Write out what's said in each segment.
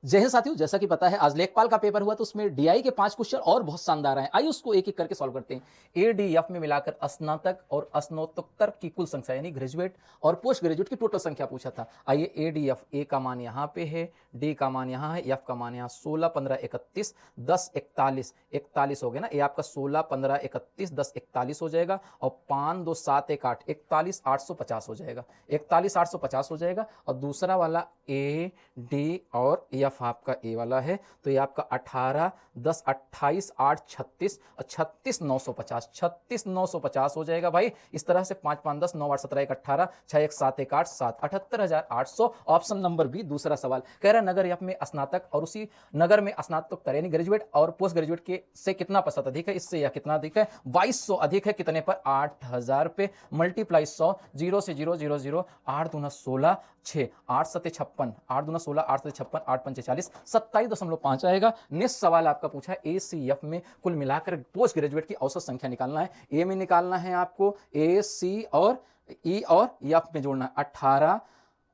जय हिंद साथियों, जैसा कि पता है आज लेखपाल का पेपर हुआ तो उसमें डीआई के 5 क्वेश्चन और बहुत शानदार आए। आइए उसको एक-एक करके सॉल्व करते हैं। एडीएफ में मिलाकर स्नातक और स्नातकोत्तर की कुल संख्या यानी ग्रेजुएट और पोस्ट ग्रेजुएट की टोटल संख्या पूछा था। आइए एडीएफ ए का मान यहाँ पे है, डी का मान यहाँ है, एफ का मान यहाँ 16, 15, 31, 10, 41, 41 हो गया ना। ये आपका 16, 15, 31, 10, 41 हो जाएगा और 5, 2, 7, 1, 8, 41, 850 हो जाएगा। 41, 850 हो जाएगा और दूसरा वाला ए, डी और एफ आपका ए वाला है तो ये आपका 18, 10, 28, 8, 36 और 36, 950, 36, 950 हो जाएगा भाई। इस तरह से 5, 5, 10, 9, 8, 17, 1, 18, 6, 1, 7, 1, 8, 7, 78,800। ऑप्शन नंबर बी दूसरा सवाल कह रहा है नगर एफ में स्नातक और उसी नगर में स्नातकोत्तर यानी ग्रेजुएट और पोस्ट ग्रेजुएट के से कितना प्रतिशत अधिक है, इससे यह कितना अधिक है, 2200 अधिक है। कितने पर, 8000 पे मल्टीप्लाई 100, 0 से 0, 0, 0, 8 दूना 16, 6, 8 सत्ते 56, 8 दूना 16, 8 सत्ते 56, 8 पंचे 40, 27.5 आएगा। नेक्स्ट सवाल आपका पूछा है एसीएफ में कुल मिलाकर पोस्ट ग्रेजुएट की औसत संख्या निकालना है। ए में निकालना है आपको, ए सी और ई और एफ में जोड़ना है। 18,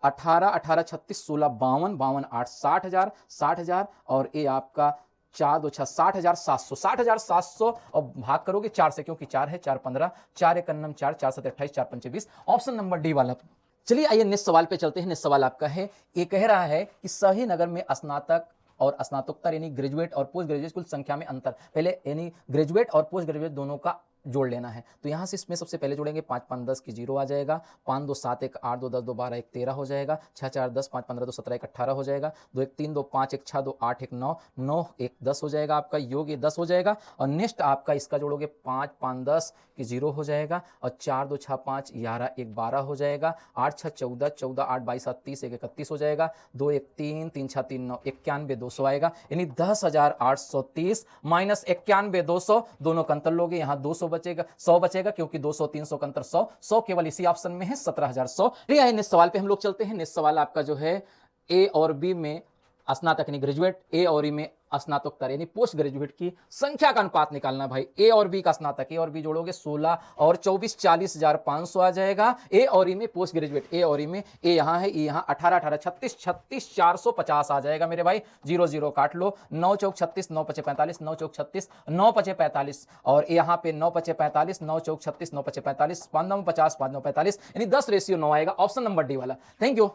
18, 18, 36, 16, 52, 52, 8, 60,000, 60,000 और ए आपका 4, 2, 6, 60,700, 60,700 और भाग करोगे 4 से क्योंकि 4 है, 4, 15, 4 एक अन्नम 4, 4 7, 28, 4 पंचे 20। ऑप्शन नंबर डी वाला। चलिए आइए नेक्स्ट सवाल पे चलते हैं। नेक्स्ट सवाल आपका है, ये कह रहा है कि सही नगर में स्नातक और स्नातकोत्तर यानी ग्रेजुएट और पोस्ट ग्रेजुएट कुल संख्या में अंतर। पहले यानी ग्रेजुएट और पोस्ट ग्रेजुएट दोनों का जोड़ लेना है तो यहां से इसमें सबसे पहले जोड़ेंगे 5, 5, 10 की 0 आ जाएगा, 5, 2, 7, 1, 8, 2, 10, 2, 12, 1, 13 हो जाएगा, 6, 4, 10, 5, 15, 2, 17, 1, 18 हो जाएगा, 2, 1, 3, 2, 5, 1, 6, 2, 8, 1, 9, 9, 1, 10 हो जाएगा। आपका योग ये 10 हो जाएगा और नेक्स्ट आपका इसका जोड़ोगे 5, 5, 10 की 0 हो जाएगा और 4, 2, 6, 5, 11, 1, 12 हो जाएगा, 8, 6, 14, 14, 8, 22, 7, 30, 1, 31 हो जाएगा, 2, 1, 3, 3, 6, 3, 9, 91, 200 आएगा। यानी 10,830 माइनस 91, 200 दोनों का अंतर लोगे, यहाँ 200 बचेगा, 100 बचेगा क्योंकि 200 300 का अंतर 100, 100 केवल इसी ऑप्शन में है, 17,100। नेक्स्ट सवाल पे हम लोग चलते हैं। नेक्स्ट सवाल आपका जो है ए और बी में स्नातक यानी ग्रेजुएट, ए और ई में स्नातकोत्तर यानी पोस्ट ग्रेजुएट की संख्या का अनुपात निकालना भाई। ए और बी का स्नातक, ए और बी जोड़ोगे 16 और 24, 40,500 आ जाएगा। ए और ई में पोस्ट ग्रेजुएट, ए और ई में ए यहाँ है, ई यहाँ 18, 18, 36, 36, 450 आ जाएगा मेरे भाई। 0, 0 काट लो, 9 चौक 36, 9 पचे 45, 9 चौक 36, 9 पचे 45 और यहाँ पे 9 पचे 45, 9 चौक 36, 9 पचे 45, 5 9 50, 5 9 45 यानी 10 रेशियो 9 आएगा। ऑप्शन नंबर डी वाला। Thank you.